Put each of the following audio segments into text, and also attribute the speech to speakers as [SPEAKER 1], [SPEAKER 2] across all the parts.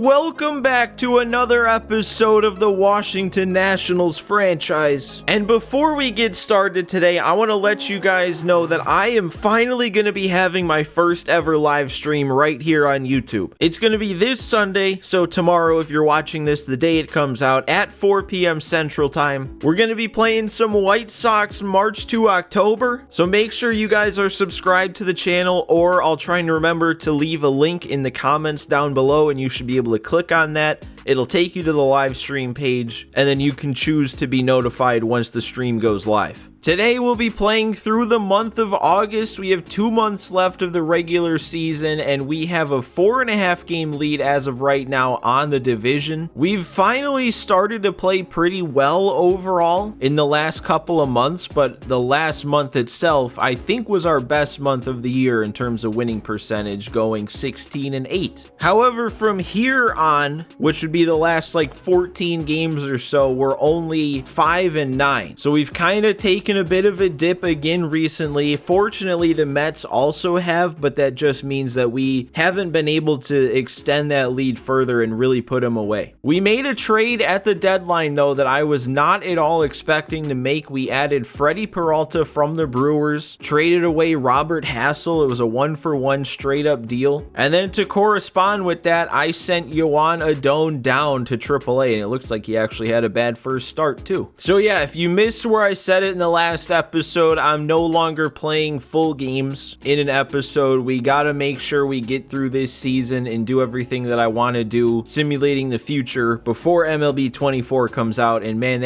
[SPEAKER 1] Welcome back to another episode of the Washington Nationals franchise. And before we get started today, I want to let you guys know that I am finally going to be having my first ever live stream right here on YouTube. It's going to be this Sunday, so tomorrow, if you're watching this the day it comes out, at 4 p.m. Central Time, we're going to be playing some White Sox March to October. So make sure you guys are subscribed to the channel, or I'll try and remember to leave a link in the comments down below, and you should be able to click on that. It'll take you to the live stream page, and then you can choose to be notified once the stream goes live. Today we'll be playing through the month of August. We have 2 months left of the regular season, and we have a 4.5 game lead as of right now on the division. We've finally started to play pretty well overall in the last couple of months, but the last month itself I think was our best month of the year in terms of winning percentage, going 16-8. However, from here on, which would be the last like 14 games or so, we're only 5-9. So we've kind of taken a bit of a dip again recently. Fortunately, the Mets also have, but that just means that we haven't been able to extend that lead further and really put them away. We made a trade at the deadline, though, that I was not at all expecting to make. We added Freddie Peralta from the Brewers, traded away Robert Hassel. It was a 1-for-1 straight up deal. And then to correspond with that, I sent Yohan Adon down to AAA, and it looks like he actually had a bad first start too. So yeah, if you missed where I said it in the last episode, I'm no longer playing full games in an episode. We gotta make sure we get through this season and do everything that I want to do, simulating the future before MLB 24 comes out, and man,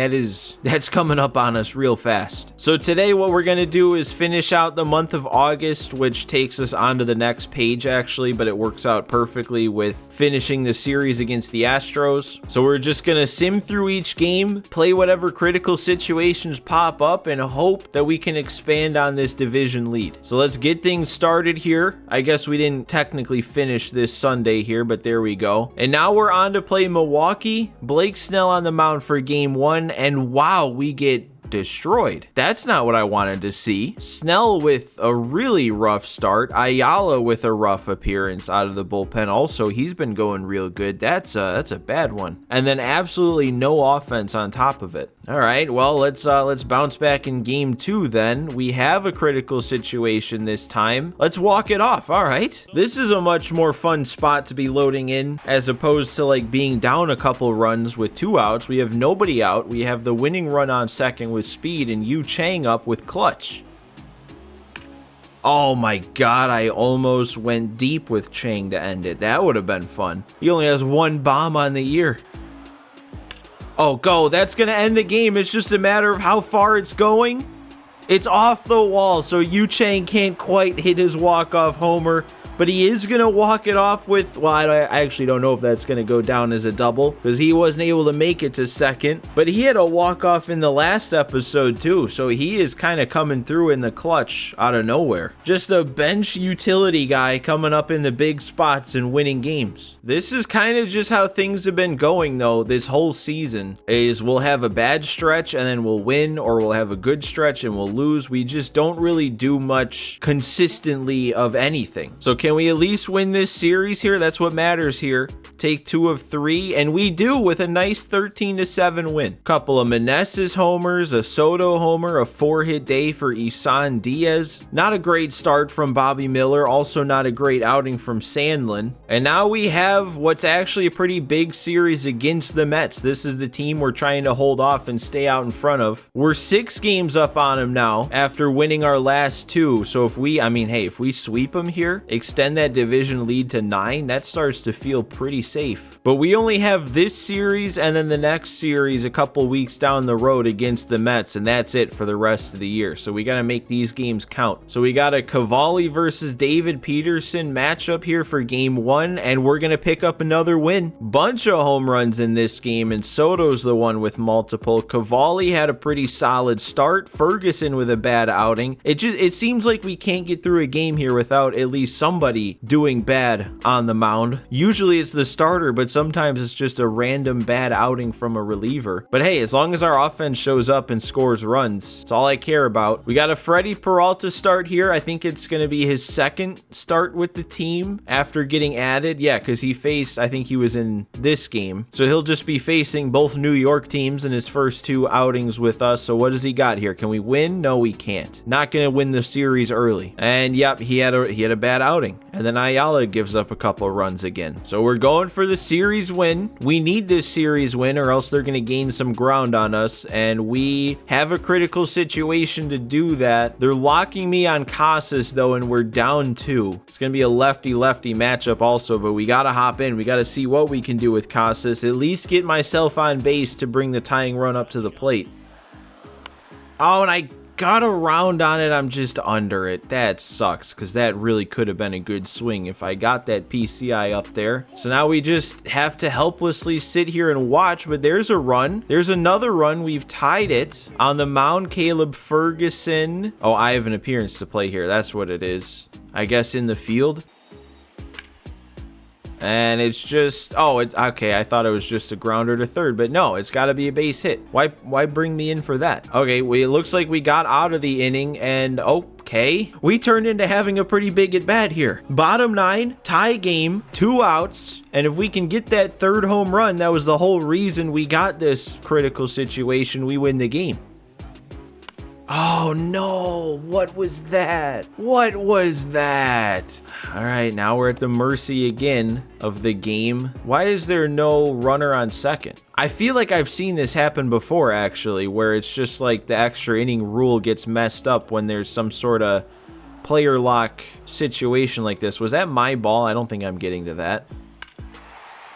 [SPEAKER 1] that's coming up on us real fast. So today what we're gonna do is finish out the month of August, which takes us onto the next page actually, but it works out perfectly with finishing the series against the Astros. So we're just gonna sim through each game, play whatever critical situations pop up, and hope that we can expand on this division lead. So let's get things started here. I guess we didn't technically finish this Sunday here, but there we go. And now we're on to play Milwaukee. Blake Snell on the mound for game 1, and wow, we get destroyed. That's not what I wanted to see. Snell with a really rough start. Ayala with a rough appearance out of the bullpen. Also, he's been going real good. That's a bad one. And then absolutely no offense on top of it. All right, well, let's bounce back in game 2 then. We have a critical situation this time. Let's walk it off. All right. This is a much more fun spot to be loading in as opposed to like being down a couple runs with 2 outs. We have nobody out. We have the winning run on second with speed and Yu Chang up with clutch. Oh my god, I almost went deep with Chang to end it. That would have been fun. He only has 1 bomb on the year. Oh, go. That's going to end the game. It's just a matter of how far it's going. It's off the wall, so Yu Chang can't quite hit his walk-off homer. But he is going to walk it off with, well, I actually don't know if that's going to go down as a double because he wasn't able to make it to second. But he had a walk-off in the last episode too, so he is kind of coming through in the clutch out of nowhere. Just a bench utility guy coming up in the big spots and winning games. This is kind of just how things have been going though this whole season, is we'll have a bad stretch and then we'll win, or we'll have a good stretch and we'll lose. We just don't really do much consistently of anything. So can we at least win this series here? That's what matters here. Take 2 of 3, and we do with a nice 13-7 win. Couple of Meneses homers, a Soto homer, a 4-hit day for Isan Diaz. Not a great start from Bobby Miller, also not a great outing from Sandlin. And now we have what's actually a pretty big series against the Mets. This is the team we're trying to hold off and stay out in front of. We're 6 games up on them now after winning our last 2. So if we sweep them here, extend that division lead to 9, that starts to feel pretty safe. But we only have this series and then the next series a couple weeks down the road against the Mets, and that's it for the rest of the year. So we got to make these games count. So we got a Cavalli versus David Peterson matchup here for game 1, and we're going to pick up another win. Bunch of home runs in this game, and Soto's the one with multiple. Cavalli had a pretty solid start. Ferguson with a bad outing. It seems like we can't get through a game here without at least somebody doing bad on the mound. Usually it's the starter, but sometimes it's just a random bad outing from a reliever. But hey, as long as our offense shows up and scores runs, it's all I care about. We got a Freddie Peralta start here. I think it's going to be his second start with the team after getting added. Yeah, because he faced, I think he was in this game. So he'll just be facing both New York teams in his first 2 outings with us. So what does he got here? Can we win? No, we can't. Not going to win the series early. And yep, he had a bad outing. And then Ayala gives up a couple runs again. So we're going for the series win. We need this series win or else they're going to gain some ground on us. And we have a critical situation to do that. They're locking me on Casas though, and we're down 2. It's going to be a lefty-lefty matchup also, but we got to hop in. We got to see what we can do with Casas. At least get myself on base to bring the tying run up to the plate. Oh, and I got around on it. I'm just under it. That sucks because that really could have been a good swing if I got that PCI up there. So now we just have to helplessly sit here and watch, but there's a run. There's another run. We've tied it. On the mound, Caleb Ferguson. Oh, I have an appearance to play here. That's what it is. I guess in the field. And it's just, oh, it's okay. I thought it was just a grounder to third, but no, it's got to be a base hit. Why bring me in for that? Okay, well, it looks like we got out of the inning, and okay, we turned into having a pretty big at bat here. Bottom 9, tie game, 2 outs, and if we can get that 3rd home run, that was the whole reason we got this critical situation. We win the game. Oh no, what was that? What was that? All right, now we're at the mercy again of the game. Why is there no runner on second? I feel like I've seen this happen before actually, where it's just like the extra inning rule gets messed up when there's some sort of player lock situation like this. Was that my ball? I don't think I'm getting to that.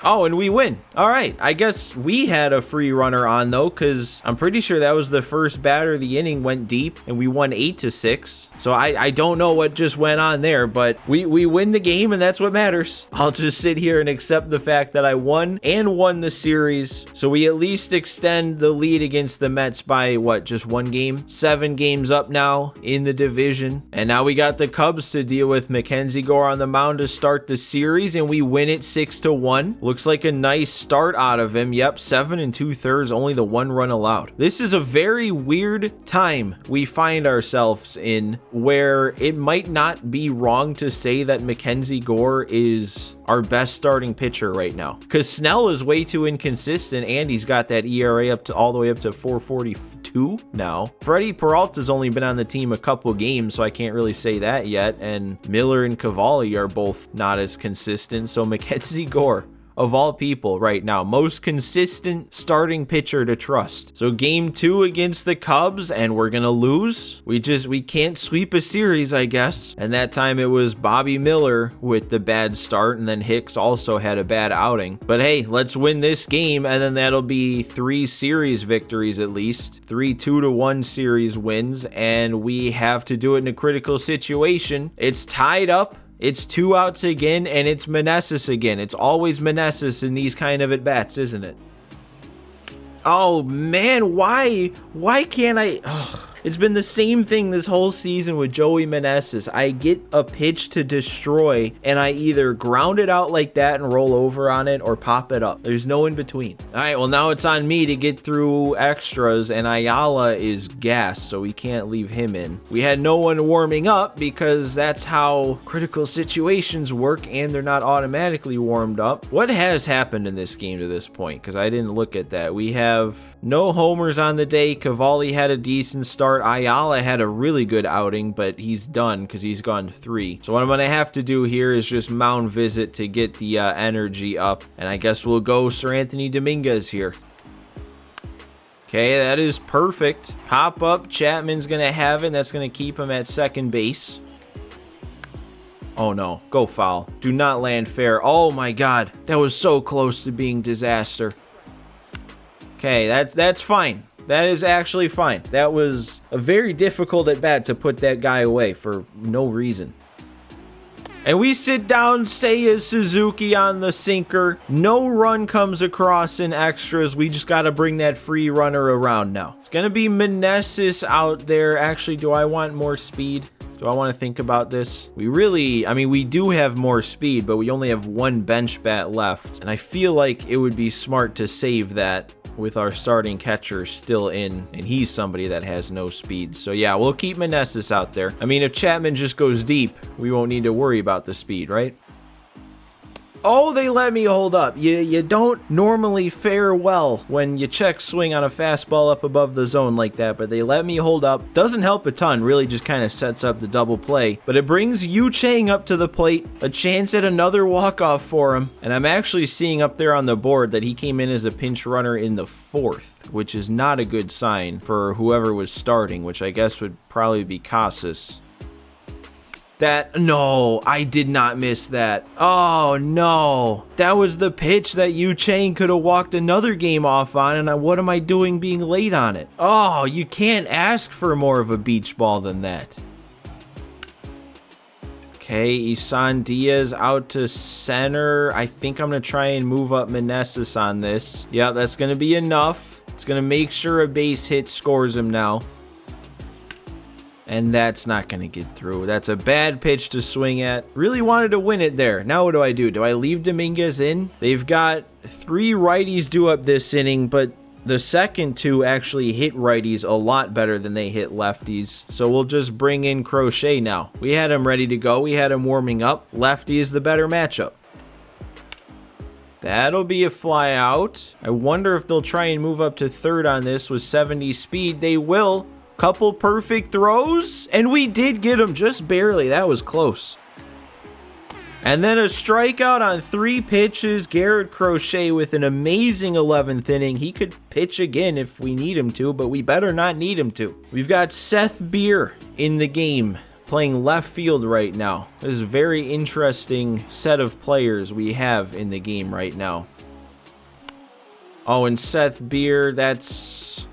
[SPEAKER 1] Oh, and we win. All right. I guess we had a free runner on, though, because I'm pretty sure that was the first batter of the inning, went deep, and we won 8-6. So I don't know what just went on there, but we win the game, and that's what matters. I'll just sit here and accept the fact that I won the series. So we at least extend the lead against the Mets by, what, just 1 game? 7 games up now in the division. And now we got the Cubs to deal with. Mackenzie Gore on the mound to start the series, and we win it 6-1. Looks like a nice start out of him. Yep, 7 2/3, only the 1 run allowed. This is a very weird time we find ourselves in where it might not be wrong to say that Mackenzie Gore is our best starting pitcher right now, because Snell is way too inconsistent and he's got that ERA up to all the way up to 4.42 now. Freddie Peralta's only been on the team a couple games, so I can't really say that yet, and Miller and Cavalli are both not as consistent. So Mackenzie Gore, of all people right now, most consistent starting pitcher to trust. So game 2 against the Cubs, and we're gonna lose. We can't sweep a series, I guess. And that time it was Bobby Miller with the bad start, and then Hicks also had a bad outing. But hey, let's win this game, and then that'll be 3 series victories at least. 3 2-1 series wins, and we have to do it in a critical situation. It's tied up. It's 2 outs again, and it's Meneses again. It's always Meneses in these kind of at-bats, isn't it? Oh, man, why can't I... Ugh. It's been the same thing this whole season with Joey Meneses. I get a pitch to destroy, and I either ground it out like that and roll over on it or pop it up. There's no in between. All right, well, now it's on me to get through extras, and Ayala is gassed, so we can't leave him in. We had no one warming up because that's how critical situations work, and they're not automatically warmed up. What has happened in this game to this point? Because I didn't look at that. We have no homers on the day. Cavalli had a decent start. Ayala had a really good outing, but he's done because he's gone 3. So what I'm going to have to do here is just mound visit to get the energy up. And I guess we'll go Sir Anthony Dominguez here. Okay, that is perfect. Pop up. Chapman's going to have it. And that's going to keep him at second base. Oh no, go foul. Do not land fair. Oh my God, that was so close to being disaster. Okay, that's fine. That is actually fine. That was a very difficult at bat to put that guy away for no reason. And we sit down Seiya Suzuki on the sinker. No run comes across in extras. We just got to bring that free runner around now. It's going to be Meneses out there. Actually, do I want more speed? Do I want to think about this? We really, I mean, we do have more speed, but we only have one bench bat left. And I feel like it would be smart to save that with our starting catcher still in, and he's somebody that has no speed. So yeah, we'll keep Meneses out there. I mean, if Chapman just goes deep, we won't need to worry about the speed, right? Oh, they let me hold up. You don't normally fare well when you check swing on a fastball up above the zone like that, but they let me hold up. Doesn't help a ton, really just kind of sets up the double play, but it brings Yu Chang up to the plate, a chance at another walk-off for him, and I'm actually seeing up there on the board that he came in as a pinch runner in the 4th, which is not a good sign for whoever was starting, which I guess would probably be Casas. No, I did not miss that. Oh, no. That was the pitch that Yu Chang could have walked another game off on, and what am I doing being late on it? Oh, you can't ask for more of a beach ball than that. Okay, Isan Diaz out to center. I think I'm going to try and move up Meneses on this. Yeah, that's going to be enough. It's going to make sure a base hit scores him now. And that's not going to get through. That's a bad pitch to swing at. Really wanted to win it there. Now what do I do? Do I leave Dominguez in? They've got 3 righties due up this inning, but the second 2 actually hit righties a lot better than they hit lefties. So we'll just bring in Crochet now. We had him ready to go. We had him warming up. Lefty is the better matchup. That'll be a fly out. I wonder if they'll try and move up to third on this with 70 speed. They will. Couple perfect throws, and we did get him just barely. That was close. And then a strikeout on 3 pitches. Garrett Crochet with an amazing 11th inning. He could pitch again if we need him to, but we better not need him to. We've got Seth Beer in the game, playing left field right now. This is a very interesting set of players we have in the game right now. Oh, and Seth Beer, that's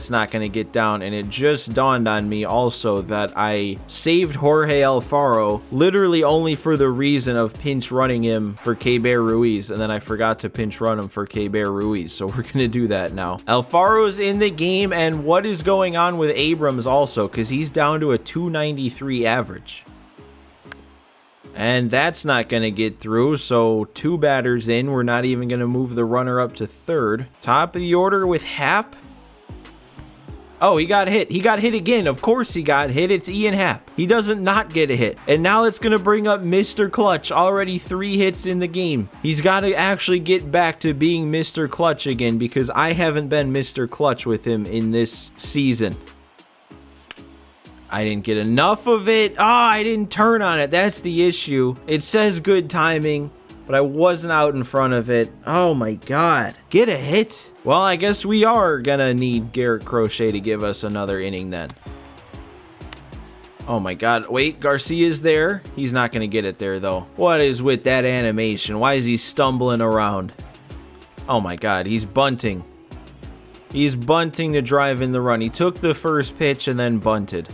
[SPEAKER 1] not going to get down, and it just dawned on me also that I saved Jorge Alfaro literally only for the reason of pinch running him for Keibert Ruiz, and then I forgot to pinch run him for Keibert Ruiz, so we're going to do that now. Alfaro's in the game, and what is going on with Abrams also, because he's down to a 293 average. And that's not going to get through, so 2 batters in. We're not even going to move the runner up to third. Top of the order with Happ. Oh, he got hit. He got hit again. Of course he got hit. It's Ian Happ. He doesn't not get a hit. And now it's going to bring up Mr. Clutch. Already 3 hits in the game. He's got to actually get back to being Mr. Clutch again, because I haven't been Mr. Clutch with him in this season. I didn't get enough of it. I didn't turn on it. That's the issue. It says good timing, but I wasn't out in front of it. Oh my God. Get a hit. Well, I guess we are gonna need Garrett Crochet to give us another inning then. Oh my God. Wait, Garcia's there. He's not gonna get it there though. What is with that animation? Why is he stumbling around? Oh my God, he's bunting. He's bunting to drive in the run. He took the first pitch and then bunted.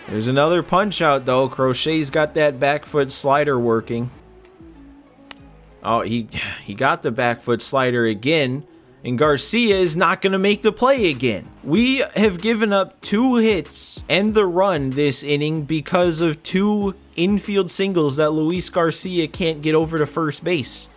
[SPEAKER 1] There's another punch out though. Crochet's got that back foot slider working. Oh, he got the back foot slider again, and Garcia is not going to make the play again. We have given up 2 hits and the run this inning because of 2 infield singles that Luis Garcia can't get over to first base.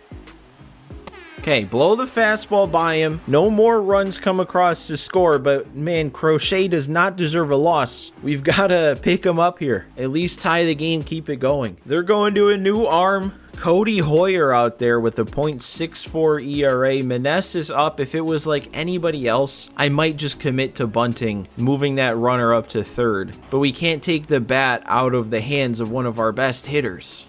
[SPEAKER 1] Okay, blow the fastball by him. No more runs come across to score, but man, Crochet does not deserve a loss. We've got to pick him up here. At least tie the game, keep it going. They're going to a new arm. Cody Hoyer out there with a .64 ERA. Meneses up. If it was like anybody else, I might just commit to bunting, moving that runner up to third. But we can't take the bat out of the hands of one of our best hitters.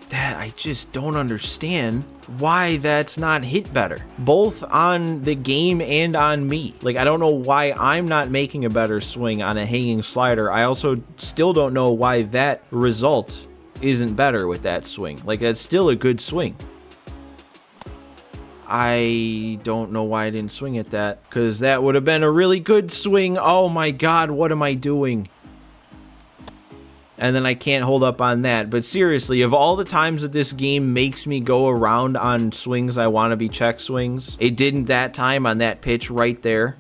[SPEAKER 1] That I just don't understand why that's not hit better, both on the game and on me. Like, I don't know why I'm not making a better swing on a hanging slider. I also still don't know why that result isn't better with that swing. Like, that's still a good swing. I don't know why I didn't swing at that, because that would have been a really good swing. Oh my God, what am I doing? And then I can't hold up on that. But seriously, of all the times that this game makes me go around on swings I want to be check swings, it didn't that time on that pitch right there.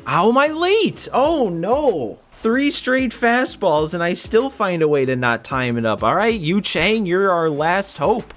[SPEAKER 1] How am I late? Oh, no. 3 straight fastballs, and I still find a way to not time it up. All right, Yu Chang, you're our last hope.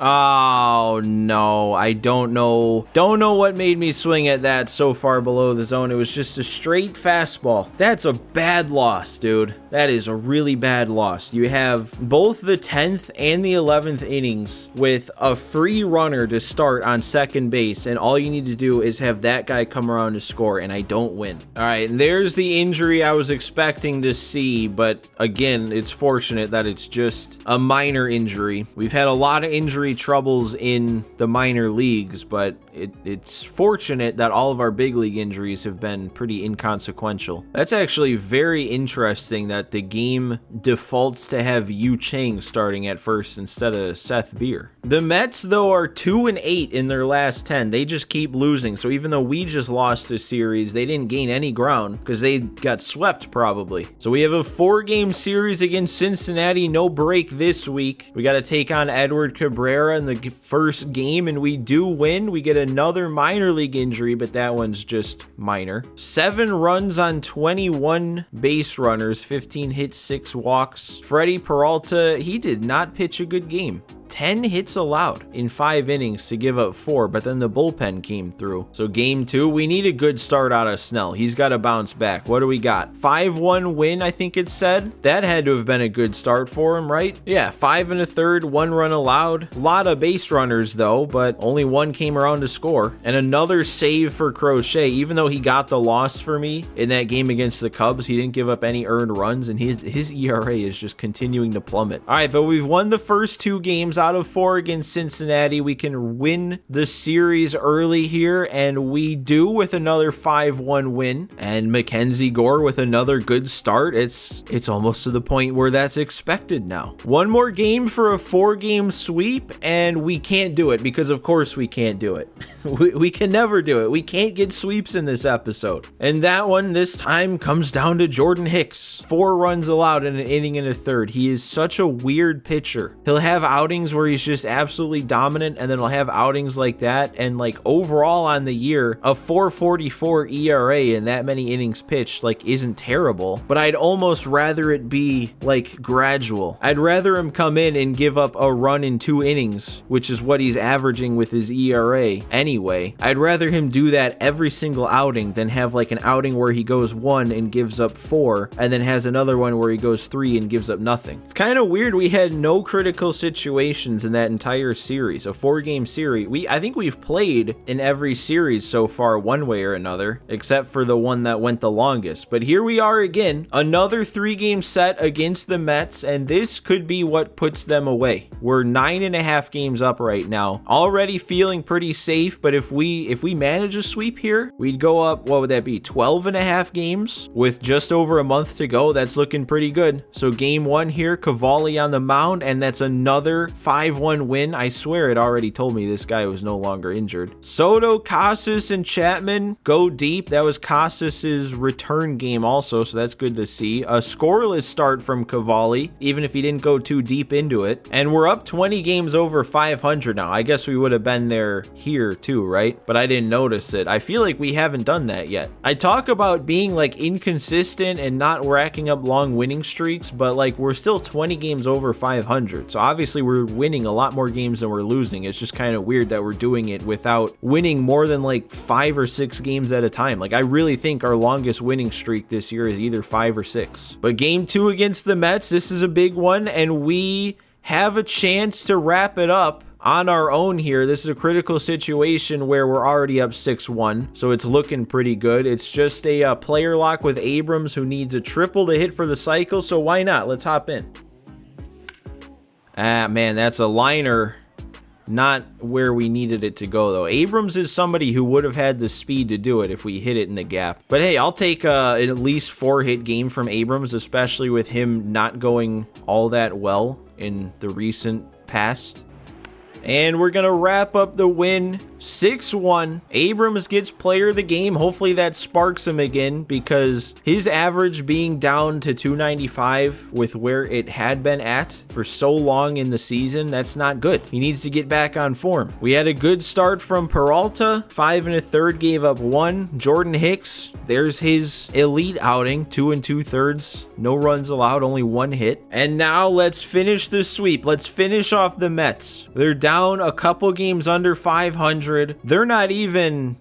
[SPEAKER 1] Oh, no. I don't know. Don't know what made me swing at that so far below the zone. It was just a straight fastball. That's a bad loss, dude. That is a really bad loss. You have both the 10th and the 11th innings with a free runner to start on second base, and all you need to do is have that guy come around to score, and I don't win. All right, and there's the injury I was expecting to see, but again, it's fortunate that it's just a minor injury. We've had a lot of injury troubles in the minor leagues, but it's fortunate that all of our big league injuries have been pretty inconsequential. That's actually very interesting that the game defaults to have Yu Chang starting at first instead of Seth Beer. The Mets, though, are 2-8 in their last 10. They just keep losing. So even though we just lost a series, they didn't gain any ground because they got swept probably. So we have a 4-game series against Cincinnati. No break this week. We got to take on Edward Cabrera in the first game, and we do win. We get another minor league injury, but that one's just minor. 7 runs on 21 base runners, 15 hits, 6 walks. Freddie Peralta, he did not pitch a good game. 10 hits allowed in 5 innings to give up 4, but then the bullpen came through. So game 2, we need a good start out of Snell. He's got to bounce back. What do we got? 5-1 win, I think it said. That had to have been a good start for him, right? Yeah, 5 1/3, 1 run allowed. A lot of base runners though, but only 1 came around to score. And another save for Crochet. Even though he got the loss for me in that game against the Cubs, he didn't give up any earned runs, and his ERA is just continuing to plummet. All right, but we've won the first 2 games out of 4 against Cincinnati. We can win the series early here, and we do with another 5-1 win. And Mackenzie Gore with another good start. It's almost to the point where that's expected now. 1 more game for a 4-game sweep, and we can't do it because of course we can't do it. We can never do it. We can't get sweeps in this episode. And that one this time comes down to Jordan Hicks. 4 runs allowed in an inning and a third. He is such a weird pitcher. He'll have outings where he's just absolutely dominant, and then he'll have outings like that, and like overall on the year, a 4.44 ERA in that many innings pitched like isn't terrible, but I'd almost rather it be like gradual. I'd rather him come in and give up a run in 2 innings, which is what he's averaging with his ERA anyway. I'd rather him do that every single outing than have like an outing where he goes 1 and gives up 4, and then has another one where he goes 3 and gives up nothing. It's kind of weird. We had no critical situations in that entire series, a 4-game series. I think we've played in every series so far one way or another, except for the one that went the longest. But here we are again, another 3-game set against the Mets, and this could be what puts them away. We're 9.5 games up right now, already feeling pretty safe, but if we manage a sweep here, we'd go up, what would that be, 12.5 games with just over a month to go. That's looking pretty good. So game 1 here, Cavalli on the mound, and that's another 5-1 win. I swear it already told me this guy was no longer injured. Soto, Casas, and Chapman go deep. That was Casas's return game also, so that's good to see. A scoreless start from Cavalli, even if he didn't go too deep into it. And we're up 20 games over 500 now. I guess we would have been there here too, right? But I didn't notice it. I feel like we haven't done that yet. I talk about being like inconsistent and not racking up long winning streaks, but like we're still 20 games over 500. So obviously we're winning a lot more games than we're losing. It's just kind of weird that we're doing it without winning more than like 5 or 6 games at a time. Like I really think our longest winning streak this year is either 5 or 6. But game 2 against the Mets, this is a big one, and we have a chance to wrap it up on our own here. This is a critical situation where we're already up 6-1, so it's looking pretty good. It's just a player lock with Abrams, who needs a triple to hit for the cycle, so why not? Let's hop in. Ah, man, that's a liner. Not where we needed it to go, though. Abrams is somebody who would have had the speed to do it if we hit it in the gap. But hey, I'll take an at least 4-hit game from Abrams, especially with him not going all that well in the recent past. And we're going to wrap up the win 6-1. Abrams gets player of the game. Hopefully that sparks him again, because his average being down to 295 with where it had been at for so long in the season, that's not good. He needs to get back on form. We had a good start from Peralta. 5 1/3, gave up 1. Jordan Hicks, there's his elite outing. 2 2/3, no runs allowed, only 1 hit. And now let's finish the sweep. Let's finish off the Mets. They're down a couple games under 500. They're not even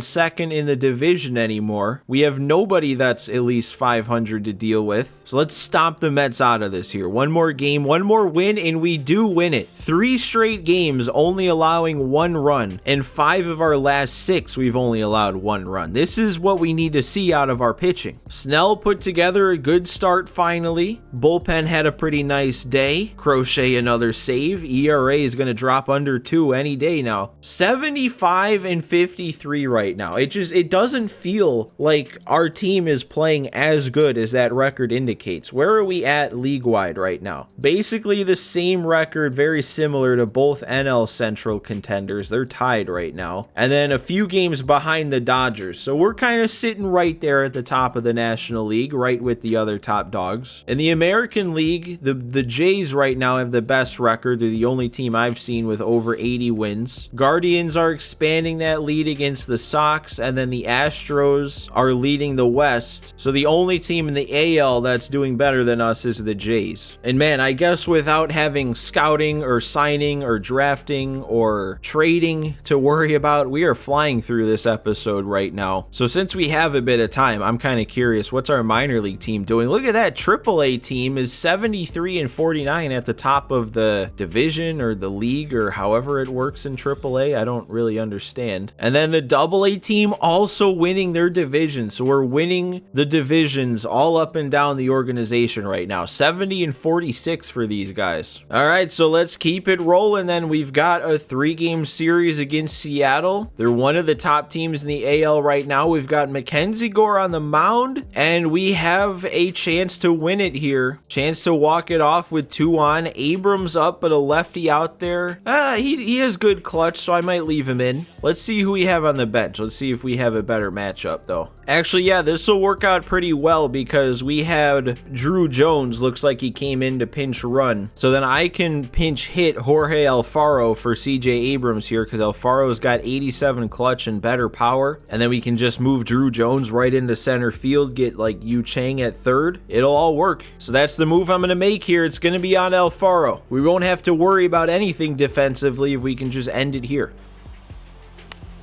[SPEAKER 1] second in the division anymore. We have nobody that's at least 500 to deal with. So let's stomp the Mets out of this here. One more game, one more win, and we do win it. 3 straight games only allowing 1 run, and 5 of our last 6 we've only allowed 1 run. This is what we need to see out of our pitching. Snell put together a good start finally. Bullpen had a pretty nice day. Crochet another save. ERA is going to drop under 2 any day now. 75 and 53 right now. It doesn't feel like our team is playing as good as that record indicates. Where are we at league-wide right now? Basically the same record, very similar to both NL Central contenders. They're tied right now. And then a few games behind the Dodgers. So we're kind of sitting right there at the top of the National League, right with the other top dogs. In the American League, the Jays right now have the best record. They're the only team I've seen with over 80 wins. Guardians are expanding that lead against the Sox, and then the Astros are leading the West. So the only team in the AL that's doing better than us is the Jays. And man, I guess without having scouting or signing or drafting or trading to worry about, we are flying through this episode right now. So since we have a bit of time, I'm kind of curious, what's our minor league team doing? Look at that. AAA team is 73 and 49 at the top of the division or the league, or however it works in AAA. I don't really understand. And then the AA team also winning their division. So we're winning the divisions all up and down the organization right now. 70 and 46 for these guys. All right, so let's keep it rolling then. We've got a 3-game series against Seattle. They're one of the top teams in the AL right now. We've got Mackenzie Gore on the mound, and we have a chance to win it here. Chance to walk it off with 2 on. Abrams up, but a lefty out there. He has good clutch, so I might leave him in. Let's see who we have on the bench. Let's see if we have a better matchup, though. Actually, yeah, this will work out pretty well because we had Drew Jones. Looks like he came in to pinch run. So then I can pinch hit Jorge Alfaro for CJ Abrams here, because Alfaro's got 87 clutch and better power. And then we can just move Drew Jones right into center field, get like Yu Chang at third. It'll all work. So that's the move I'm going to make here. It's going to be on Alfaro. We won't have to worry about anything defensively if we can just end it here.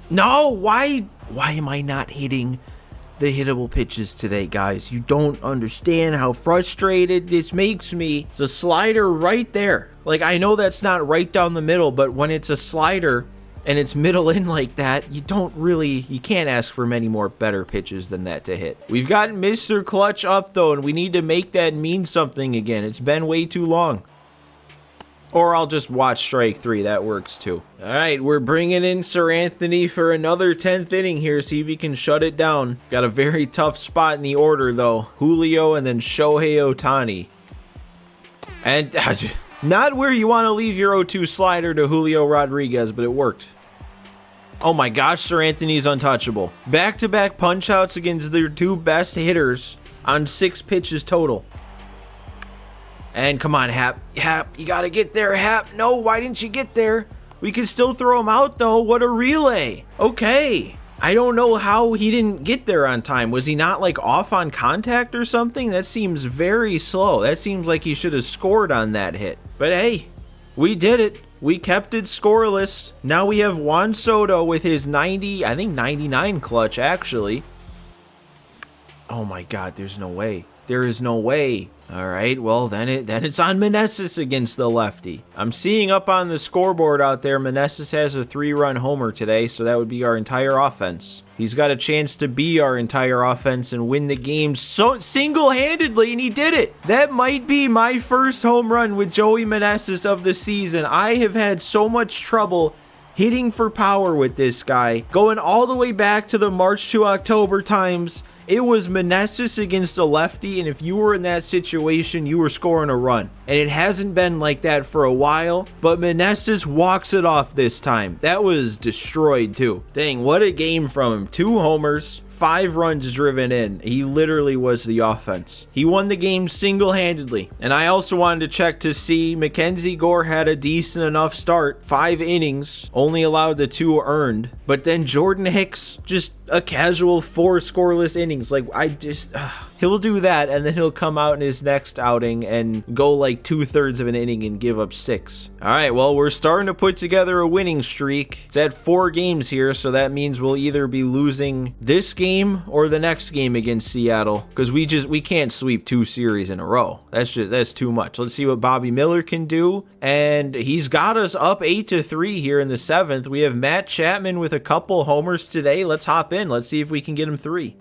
[SPEAKER 1] No, why am I not hitting the hittable pitches today, guys? You don't understand how frustrated this makes me. It's a slider right there. Like, I know that's not right down the middle, but when it's a slider and it's middle in like that, you can't ask for many more better pitches than that to hit. We've got Mr. Clutch up though, and we need to make that mean something again. It's been way too long. Or I'll just watch strike 3. That works too. All right, we're bringing in Sir Anthony for another 10th inning here. See if he can shut it down. Got a very tough spot in the order though. Julio and then Shohei Ohtani. And not where you want to leave your 0-2 slider to Julio Rodriguez, but it worked. Oh my gosh, Sir Anthony's untouchable. Back-to-back punch-outs against their 2 best hitters on 6 pitches total. And come on, Hap, you gotta get there, Hap. No, why didn't you get there? We can still throw him out, though. What a relay. Okay. I don't know how he didn't get there on time. Was he not, like, off on contact or something? That seems very slow. That seems like he should have scored on that hit. But hey, we did it. We kept it scoreless. Now we have Juan Soto with his 99 clutch, actually. Oh my God, there's no way. There is no way. All right, well, then it's on Meneses against the lefty. I'm seeing up on the scoreboard out there, Meneses has a 3-run homer today, so that would be our entire offense. He's got a chance to be our entire offense and win the game so single-handedly, and he did it. That might be my first home run with Joey Meneses of the season. I have had so much trouble hitting for power with this guy, going all the way back to the March to October times. It was Meneses against a lefty, and if you were in that situation, you were scoring a run. And it hasn't been like that for a while, but Meneses walks it off this time. That was destroyed too. Dang, what a game from him. 2 homers, 5 runs driven in. He literally was the offense. He won the game single-handedly. And I also wanted to check to see Mackenzie Gore had a decent enough start. 5 innings, only allowed the 2 earned. But then Jordan Hicks, just a casual 4 scoreless innings. Like, he'll do that, and then he'll come out in his next outing and go like 2/3 of an inning and give up 6. All right, well, we're starting to put together a winning streak. It's at 4 games here, so that means we'll either be losing this game or the next game against Seattle, because we can't sweep 2 series in a row. That's too much. Let's see what Bobby Miller can do, and he's got us up 8-3 here in the 7th. We have Matt Chapman with a couple homers today. Let's hop in. Let's see if we can get him 3.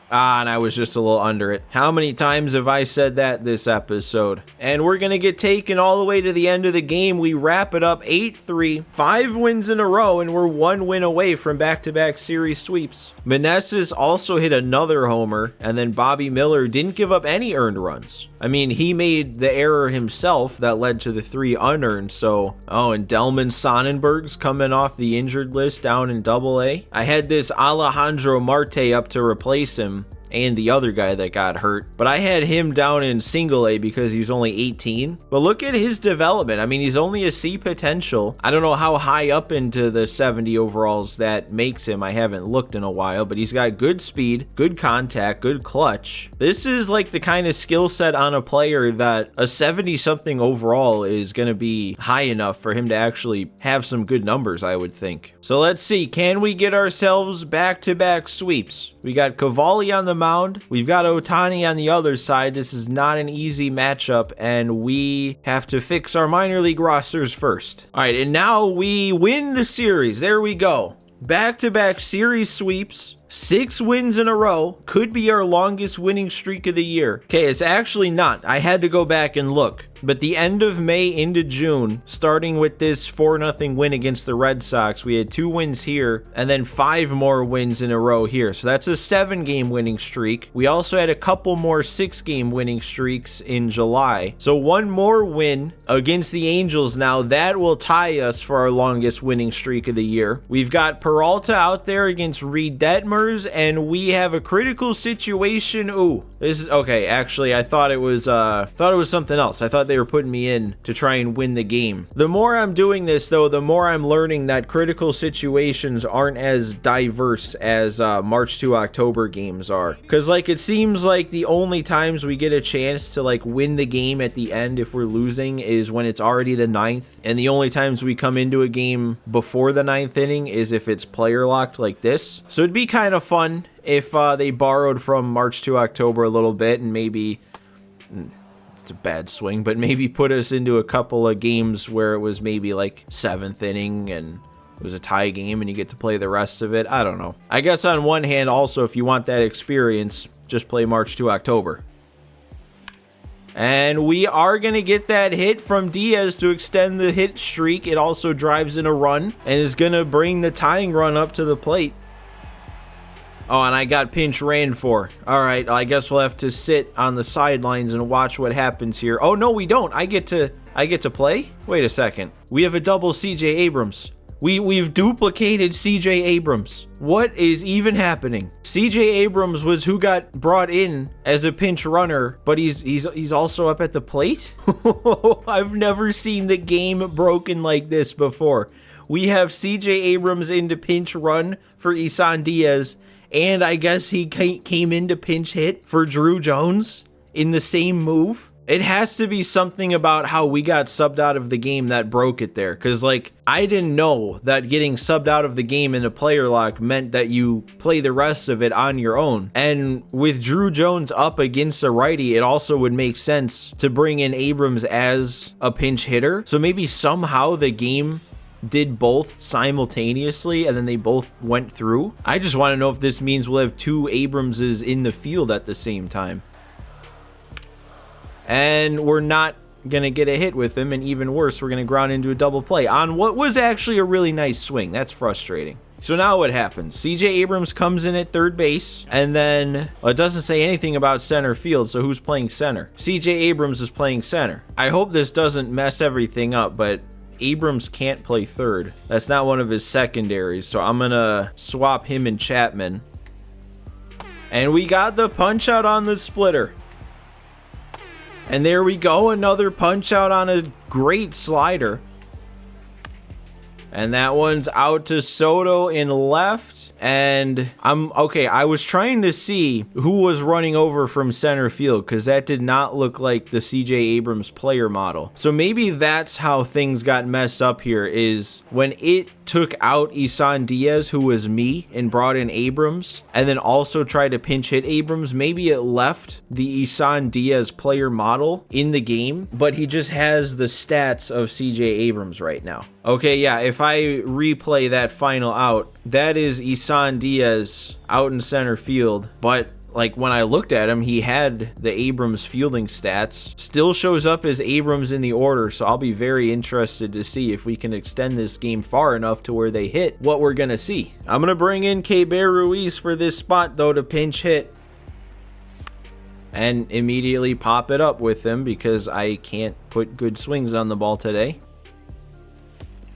[SPEAKER 1] And I was just a little under it. How many times have I said that this episode? And we're going to get taken all the way to the end of the game. We wrap it up 8-3, 5 wins in a row, and we're 1 win away from back-to-back series sweeps. Meneses also hit another homer, and then Bobby Miller didn't give up any earned runs. I mean, he made the error himself that led to the 3 unearned, so... Oh, and Delman Sonnenberg's coming off the injured list down in AA. I had this Alejandro Marte up to replace him, and the other guy that got hurt, but I had him down in single A because he was only 18. But look at his development. I mean, he's only a C potential. I don't know how high up into the 70 overalls that makes him. I haven't looked in a while, but he's got good speed, good contact, good clutch. This is like the kind of skill set on a player that a 70 something overall is going to be high enough for him to actually have some good numbers, I would think. So let's see, can we get ourselves back-to-back sweeps? We got Cavalli on the mound. We've got Ohtani on the other side. This is not an easy matchup, and we have to fix our minor league rosters first. All right, and now we win the series. There we go. Back-to-back series sweeps, 6 wins in a row, could be our longest winning streak of the year. Okay, it's actually not. I had to go back and look. But the end of May into June, starting with this 4-0 win against the Red Sox, we had 2 wins here and then 5 more wins in a row here. So that's a 7-game winning streak. We also had a couple more 6-game winning streaks in July. So 1 more win against the Angels now, that will tie us for our longest winning streak of the year. We've got Peralta out there against Reed Detmers, and we have a critical situation. Ooh, this is okay. Actually, I thought it was something else. I thought they were putting me in to try and win the game. The more I'm doing this, though, the more I'm learning that critical situations aren't as diverse as March to October games are. Because, like, it seems like the only times we get a chance to, like, win the game at the end if we're losing is when it's already the 9th. And the only times we come into a game before the 9th inning is if it's player locked like this. So it'd be kind of fun if they borrowed from March to October a little bit and maybe... It's a bad swing, but maybe put us into a couple of games where it was maybe like 7th inning and it was a tie game and you get to play the rest of it. I don't know. I guess on one hand, also, if you want that experience, just play March to October. And we are going to get that hit from Diaz to extend the hit streak. It also drives in a run and is going to bring the tying run up to the plate. Oh, and I got pinch ran for. All right, I guess we'll have to sit on the sidelines and watch what happens here. Oh, no, we don't. I get to play? Wait a second. We have a double CJ Abrams. We've duplicated CJ Abrams. What is even happening? CJ Abrams was who got brought in as a pinch runner, but he's also up at the plate? I've never seen the game broken like this before. We have CJ Abrams into pinch run for Isan Diaz, and I guess he came into pinch hit for Drew Jones in the same move. It has to be something about how we got subbed out of the game that broke it there. Because, like, I didn't know that getting subbed out of the game in a player lock meant that you play the rest of it on your own. And with Drew Jones up against a righty, it also would make sense to bring in Abrams as a pinch hitter. So maybe somehow the game did both simultaneously and then they both went through. I just want to know if this means we'll have 2 Abramses in the field at the same time. And we're not going to get a hit with him, and even worse, we're going to ground into a double play on what was actually a really nice swing. That's frustrating. So now what happens? CJ Abrams comes in at third base, and then well, it doesn't say anything about center field, so who's playing center? CJ Abrams is playing center. I hope this doesn't mess everything up, but Abrams can't play third. That's not one of his secondaries, so I'm gonna swap him and Chapman. And we got the punch out on the splitter. And there we go, another punch out on a great slider. And that one's out to Soto in left. And I was trying to see who was running over from center field because that did not look like the CJ Abrams player model. So maybe that's how things got messed up here, is when it took out Isan Diaz, who was me, and brought in Abrams, and then also tried to pinch hit Abrams, maybe it left the Isan Diaz player model in the game, but he just has the stats of CJ Abrams right now. Okay, yeah, if I replay that final out, that is Isan Diaz out in center field, but like when I looked at him, he had the Abrams fielding stats. Still shows up as Abrams in the order, so I'll be very interested to see if we can extend this game far enough to where they hit what we're gonna see. I'm gonna bring in Keibert Ruiz for this spot though to pinch hit and immediately pop it up with him because I can't put good swings on the ball today.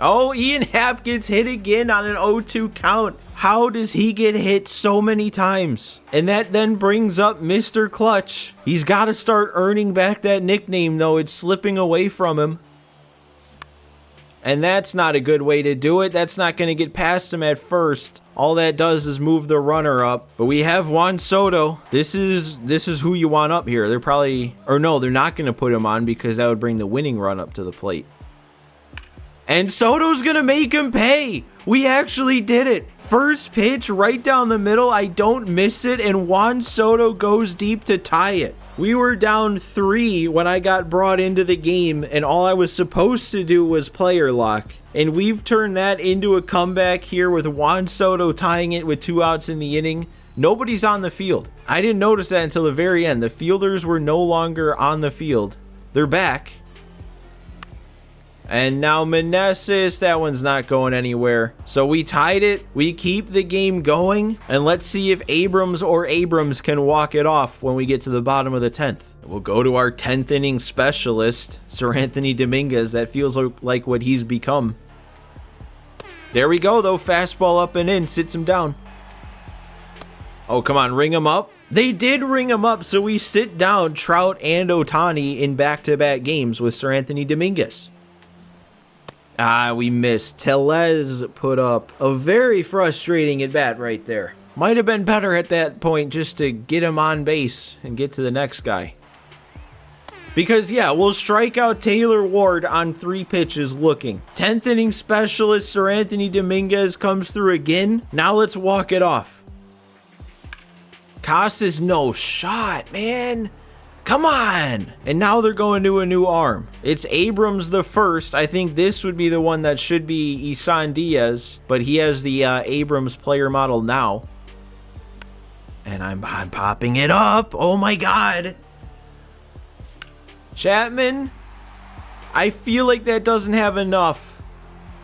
[SPEAKER 1] Oh, Ian Happ gets hit again on an 0-2 count. How does he get hit so many times? And that then brings up Mr. Clutch. He's got to start earning back that nickname, though. It's slipping away from him. And that's not a good way to do it. That's not going to get past him at first. All that does is move the runner up. But we have Juan Soto. This is who you want up here. They're probably... Or no, they're not going to put him on because that would bring the winning run up to the plate. And Soto's gonna make him pay. We actually did it. First pitch right down the middle. I don't miss it. And Juan Soto goes deep to tie it. We were down 3 when I got brought into the game. And all I was supposed to do was player lock. And we've turned that into a comeback here with Juan Soto tying it with 2 outs in the inning. Nobody's on the field. I didn't notice that until the very end. The fielders were no longer on the field. They're back. And now Meneses, that one's not going anywhere. So we tied it. We keep the game going. And let's see if Abrams can walk it off when we get to the bottom of the 10th. We'll go to our 10th inning specialist, Seranthony Dominguez. That feels like what he's become. There we go, though. Fastball up and in. Sits him down. Oh, come on. Ring him up. They did ring him up. So we sit down Trout and Ohtani in back-to-back games with Seranthony Dominguez. We missed. Tellez put up a very frustrating at-bat right there. Might have been better at that point just to get him on base and get to the next guy. Because, yeah, we'll strike out Taylor Ward on 3 pitches looking. 10th inning specialist Seranthony Dominguez comes through again. Now let's walk it off. Casas, no shot, man. Come on! And now they're going to a new arm. It's Abrams the first. I think this would be the one that should be Isan Diaz, but he has the Abrams player model now. And I'm popping it up. Oh my god. Chapman. I feel like that doesn't have enough.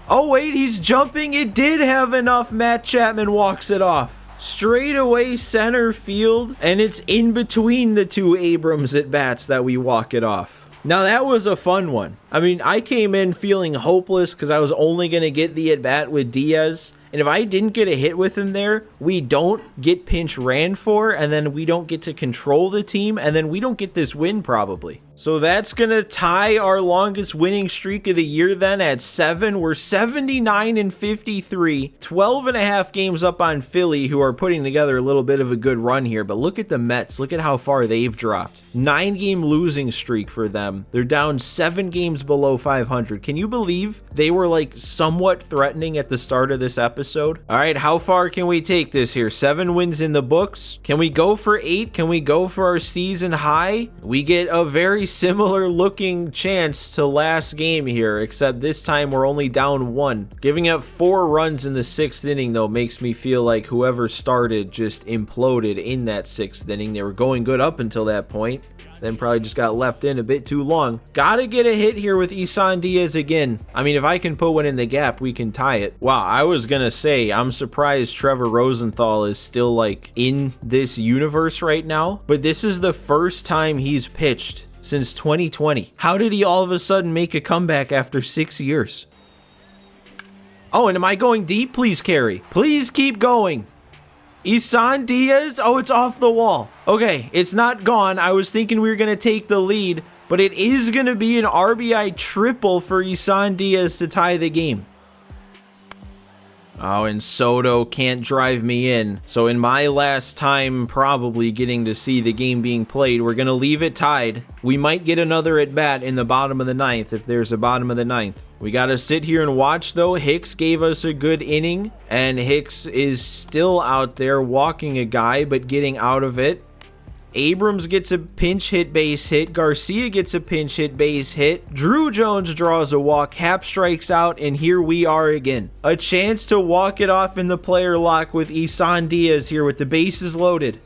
[SPEAKER 1] Oh wait, he's jumping. It did have enough. Matt Chapman walks it off. Straight away center field, and it's in between the 2 Abrams at bats that we walk it off. Now that was a fun one. I mean, I came in feeling hopeless because I was only going to get the at bat with Diaz. And if I didn't get a hit with him there, we don't get pinch ran for, and then we don't get to control the team, and then we don't get this win probably. So that's going to tie our longest winning streak of the year then at 7. We're 79-53, 12 and a half games up on Philly, who are putting together a little bit of a good run here. But look at the Mets. Look at how far they've dropped. 9-game losing streak for them. They're down 7 games below 500. Can you believe they were like somewhat threatening at the start of this episode? All right, how far can we take this here? 7 wins in the books. Can we go for 8? Can we go for our season high? We get a very similar looking chance to last game here, except this time we're only down 1. Giving up 4 runs in the 6th inning, though, makes me feel like whoever started just imploded in that 6th inning. They were going good up until that point. then probably just got left in a bit too long. Gotta get a hit here with Isan Diaz again. I mean, if I can put one in the gap, we can tie it. Wow, I was gonna say, I'm surprised Trevor Rosenthal is still like in this universe right now, but this is the first time he's pitched since 2020. How did he all of a sudden make a comeback after 6 years? Oh, and am I going deep? Please carry. Please keep going. Isan Diaz? Oh, it's off the wall. Okay, it's not gone. I was thinking we were going to take the lead, but it is going to be an RBI triple for Isan Diaz to tie the game. Oh, and Soto can't drive me in. So in my last time probably getting to see the game being played, we're going to leave it tied. We might get another at bat in the bottom of the ninth if there's a bottom of the ninth. We got to sit here and watch though. Hicks gave us a good inning, and Hicks is still out there walking a guy but getting out of it. Abrams gets a pinch hit base hit. Garcia gets a pinch hit base hit. Drew Jones draws a walk. Hap strikes out, and here we are again. A chance to walk it off in the player lock with Isan Diaz here with the bases loaded.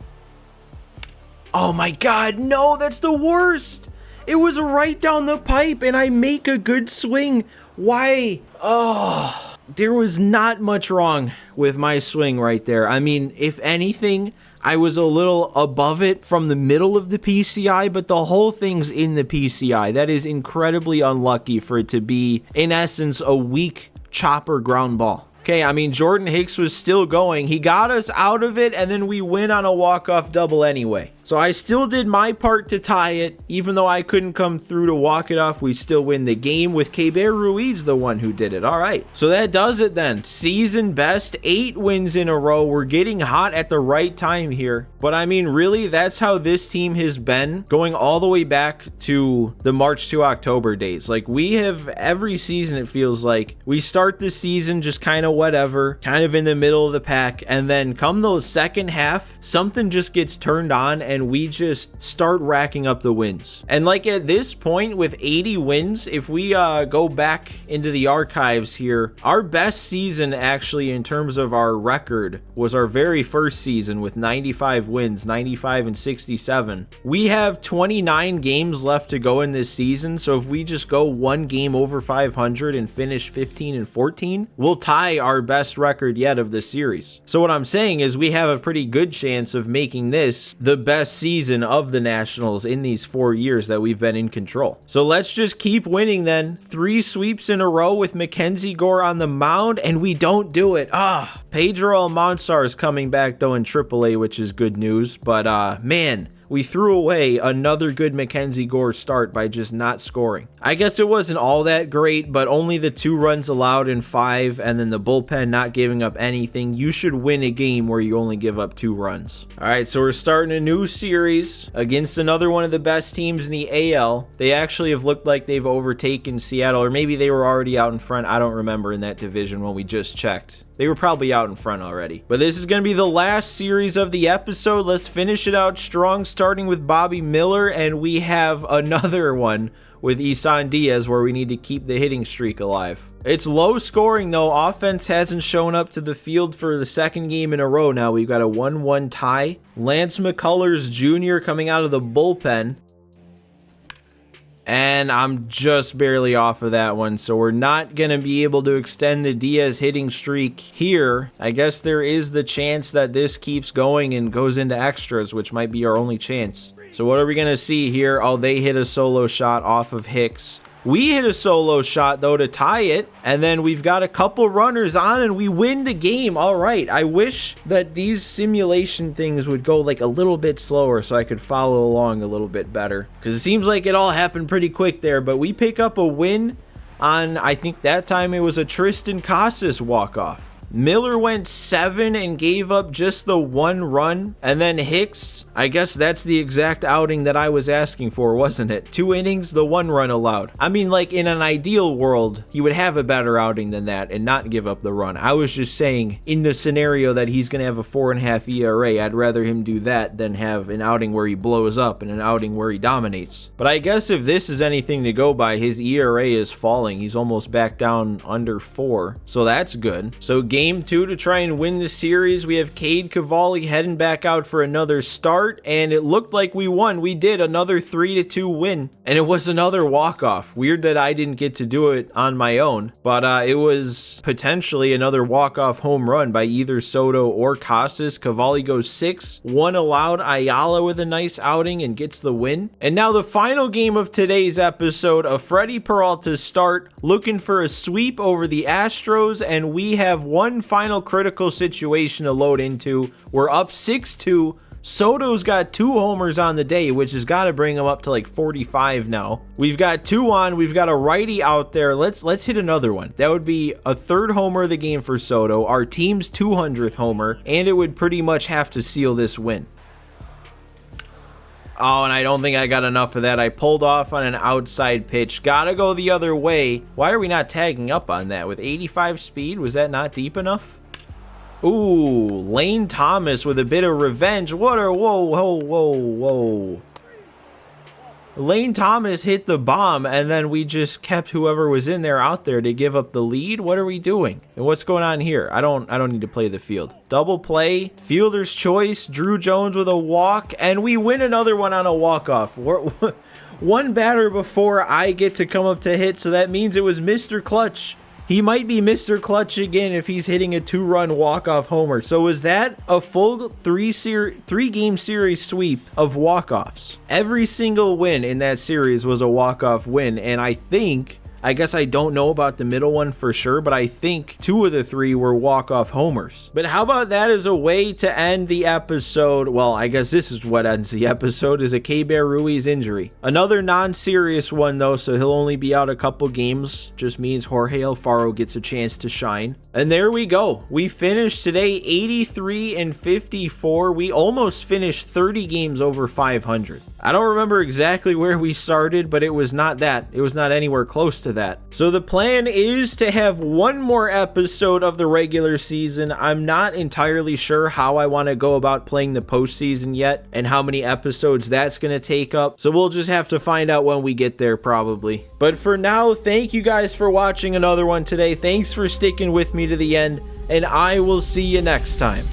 [SPEAKER 1] Oh my God, no, that's the worst. It was right down the pipe, and I make a good swing. Why? Oh, there was not much wrong with my swing right there. I mean, if anything, I was a little above it from the middle of the PCI, but the whole thing's in the PCI. That is incredibly unlucky for it to be, in essence, a weak chopper ground ball. Okay, I mean, Jordan Hicks was still going. He got us out of it, and then we win on a walk-off double anyway. So I still did my part to tie it. Even though I couldn't come through to walk it off, we still win the game with Keibert Ruiz, the one who did it. All right, so that does it then. Season best, 8 wins in a row. We're getting hot at the right time here. But I mean, really, that's how this team has been going all the way back to the March to October days. Like, we have every season, it feels like, we start the season just kind of whatever, kind of in the middle of the pack, and then come the second half, something just gets turned on and we just start racking up the wins. And like at this point with 80 wins, if we go back into the archives here, our best season actually in terms of our record was our very first season with 95 wins, 95 and 67. We have 29 games left to go in this season, so if we just go one game over 500 and finish 15 and 14, we'll tie our best record yet of the series. So what I'm saying is we have a pretty good chance of making this the best season of the Nationals in these 4 years that we've been in control. So let's just keep winning then. 3 sweeps in a row with Mackenzie Gore on the mound, and we don't do it. Pedro Almanzar is coming back though in AAA, which is good news, but man, we threw away another good Mackenzie Gore start by just not scoring. I guess it wasn't all that great, but only the 2 runs allowed in 5 and then the bullpen not giving up anything. You should win a game where you only give up 2 runs. All right, so we're starting a new series against another one of the best teams in the AL. They actually have looked like they've overtaken Seattle, or maybe they were already out in front. I don't remember in that division when we just checked. They were probably out in front already. But this is going to be the last series of the episode. Let's finish it out strong, starting with Bobby Miller, and we have another one with Isan Diaz where we need to keep the hitting streak alive. It's low scoring though. Offense hasn't shown up to the field for the second game in a row now. We've got a 1-1 tie. Lance McCullers Jr. coming out of the bullpen. And I'm just barely off of that one, so we're not going to be able to extend the Diaz hitting streak here. I guess there is the chance that this keeps going and goes into extras, which might be our only chance. So what are we going to see here? Oh, they hit a solo shot off of Hicks. We hit a solo shot, though, to tie it, and then we've got a couple runners on, and we win the game. All right, I wish that these simulation things would go, like, a little bit slower so I could follow along a little bit better, because it seems like it all happened pretty quick there, but we pick up a win on, I think that time it was a Tristan Casas walk-off. Miller went 7 and gave up just the 1 run. And then Hicks, I guess that's the exact outing that I was asking for, wasn't it? 2 innings, the 1 run allowed. I mean, like, in an ideal world, he would have a better outing than that and not give up the run. I was just saying, in the scenario that he's going to have a 4.5 ERA, I'd rather him do that than have an outing where he blows up and an outing where he dominates. But I guess if this is anything to go by, his ERA is falling. He's almost back down under 4. So that's good. So game game 2 to try and win the series. We have Cade Cavalli heading back out for another start, and it looked like we won. We did, another 3-2 win, and it was another walk-off. Weird that I didn't get to do it on my own, but it was potentially another walk-off home run by either Soto or Casas. Cavalli goes 6, 1 allowed. Ayala with a nice outing and gets the win. And now the final game of today's episode, a Freddie Peralta start, looking for a sweep over the Astros, and we have one final critical situation to load into. We're up 6-2. Soto's got 2 homers on the day, which has got to bring him up to like 45 now. We've got 2 on. We've got a righty out there. Let's hit another one. That would be a 3rd homer of the game for Soto, our team's 200th homer, and it would pretty much have to seal this win. Oh, and I don't think I got enough of that. I pulled off on an outside pitch. Gotta go the other way. Why are we not tagging up on that? With 85 speed, was that not deep enough? Ooh, Lane Thomas with a bit of revenge. Whoa, whoa. Lane Thomas hit the bomb, and then we just kept whoever was in there out there to give up the lead. What are we doing? And what's going on here? I don't need to play the field. Double play, fielder's choice, Drew Jones with a walk, and we win another one on a walk-off. One batter before I get to come up to hit, so that means it was Mr. Clutch. He might be Mr. Clutch again if he's hitting a 2-run walk-off homer. So was that a full 3-game series sweep of walk-offs? Every single win in that series was a walk-off win, and I guess I don't know about the middle one for sure, but I think 2 of the 3 were walk-off homers. But how about that as a way to end the episode? Well, I guess this is what ends the episode, is a K-Bear Ruiz injury. Another non-serious one though, so he'll only be out a couple games. Just means Jorge Alfaro gets a chance to shine. And there we go. We finished today 83-54. We almost finished 30 games over 500. I don't remember exactly where we started, but it was not that. It was not anywhere close to that. So the plan is to have one more episode of the regular season. I'm not entirely sure how I want to go about playing the postseason yet and how many episodes that's going to take up. So we'll just have to find out when we get there probably. But for now, thank you guys for watching another one today. Thanks for sticking with me to the end, and I will see you next time.